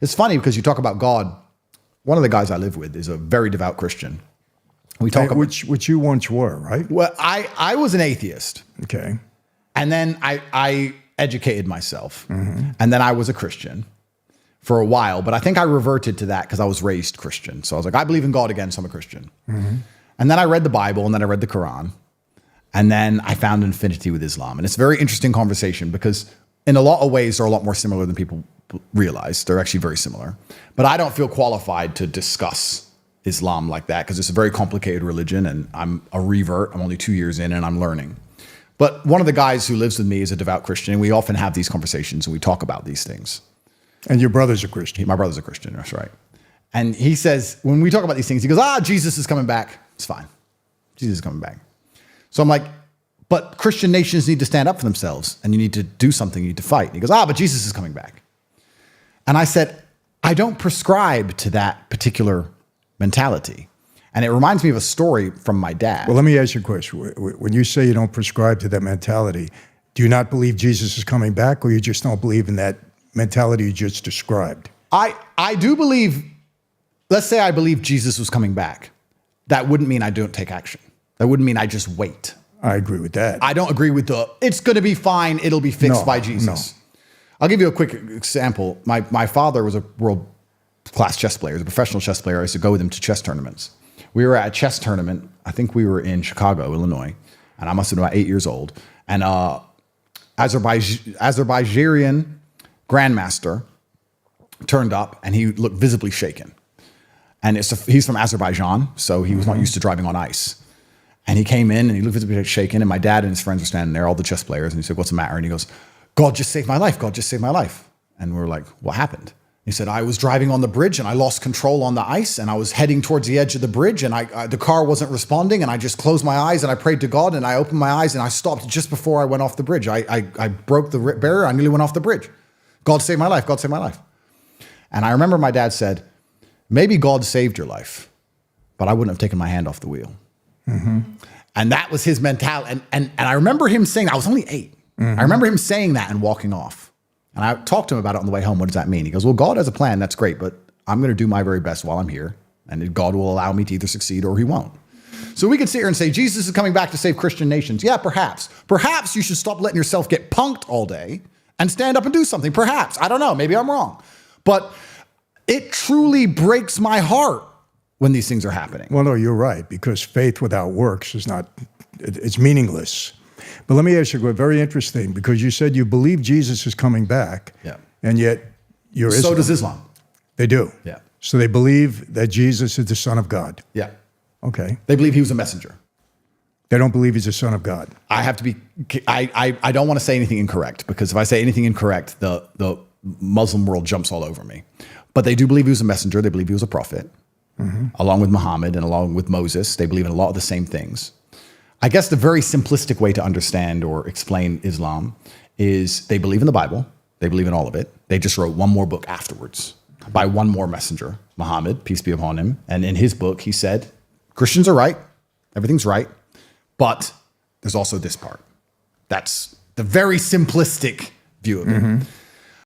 It's funny because you talk about God. One of the guys I live with is a very devout Christian. We talk about, which you once were, right? well, I was an atheist. Okay. And then I educated myself. And then I was a Christian for a while. But I think I reverted to that because I was raised Christian. So I was like, I believe in God again, so I'm a Christian. And then I read the Bible, and then I read the Quran. And then I found an affinity with Islam. And it's a very interesting conversation because in a lot of ways, they're a lot more similar than people realize. They're actually very similar. But I don't feel qualified to discuss Islam like that because it's a very complicated religion, and I'm a revert. I'm only 2 years in, and I'm learning. But one of the guys who lives with me is a devout Christian, and we often have these conversations, and we talk about these things. And your brother's a Christian. My brother's a Christian, that's right. And he says, when we talk about these things, he goes, Jesus is coming back. It's fine. Jesus is coming back. So I'm like, but Christian nations need to stand up for themselves, and you need to do something, you need to fight. And he goes, but Jesus is coming back. And I said, I don't prescribe to that particular mentality. And it reminds me of a story from my dad. Well, let me ask you a question. When you say you don't prescribe to that mentality, do you not believe Jesus is coming back, or you just don't believe in that mentality you just described? I do believe, let's say I believe Jesus was coming back. That wouldn't mean I don't take action. That wouldn't mean I just wait. I agree with that. I don't agree with it's going to be fine, it'll be fixed by Jesus. No. I'll give you a quick example. My father was a world-class chess player. He was a professional chess player. I used to go with him to chess tournaments. We were at a chess tournament. I think we were in Chicago, Illinois, and I must have been about 8 years old. And Azerbaijani grandmaster turned up, and he looked visibly shaken. And he's from Azerbaijan, so he was not used to driving on ice. And he came in, and he looked visibly shaken, and my dad and his friends were standing there, all the chess players, and he said, what's the matter? And he goes, God just saved my life. God just saved my life. And we were like, what happened? He said, I was driving on the bridge and I lost control on the ice, and I was heading towards the edge of the bridge, and the car wasn't responding, and I just closed my eyes and I prayed to God, and I opened my eyes and I stopped just before I went off the bridge. I broke the barrier. I nearly went off the bridge. God saved my life. God saved my life. And I remember my dad said, maybe God saved your life, but I wouldn't have taken my hand off the wheel. And that was his mentality. And I remember him saying, I was only 8. I remember him saying that and walking off. And I talked to him about it on the way home. What does that mean? He goes, well, God has a plan. That's great. But I'm going to do my very best while I'm here. And God will allow me to either succeed or he won't. So we could sit here and say, Jesus is coming back to save Christian nations. Yeah, perhaps. Perhaps you should stop letting yourself get punked all day and stand up and do something. Perhaps. I don't know. Maybe I'm wrong. But it truly breaks my heart when these things are happening. Well, no, you're right, because faith without works is it's meaningless. But let me ask you, very interesting, because you said you believe Jesus is coming back, and yet you're Islam. So does Islam. They do? Yeah. So they believe that Jesus is the Son of God? Yeah. Okay. They believe he was a messenger. They don't believe he's the Son of God? I have to be, I don't want to say anything incorrect, because if I say anything incorrect, the Muslim world jumps all over me. But they do believe he was a messenger. They believe he was a prophet, along with Muhammad and along with Moses. They believe in a lot of the same things. I guess the very simplistic way to understand or explain Islam is they believe in the Bible. They believe in all of it. They just wrote one more book afterwards by one more messenger, Muhammad, peace be upon him. And in his book, he said, Christians are right. Everything's right. But there's also this part. That's the very simplistic view of it.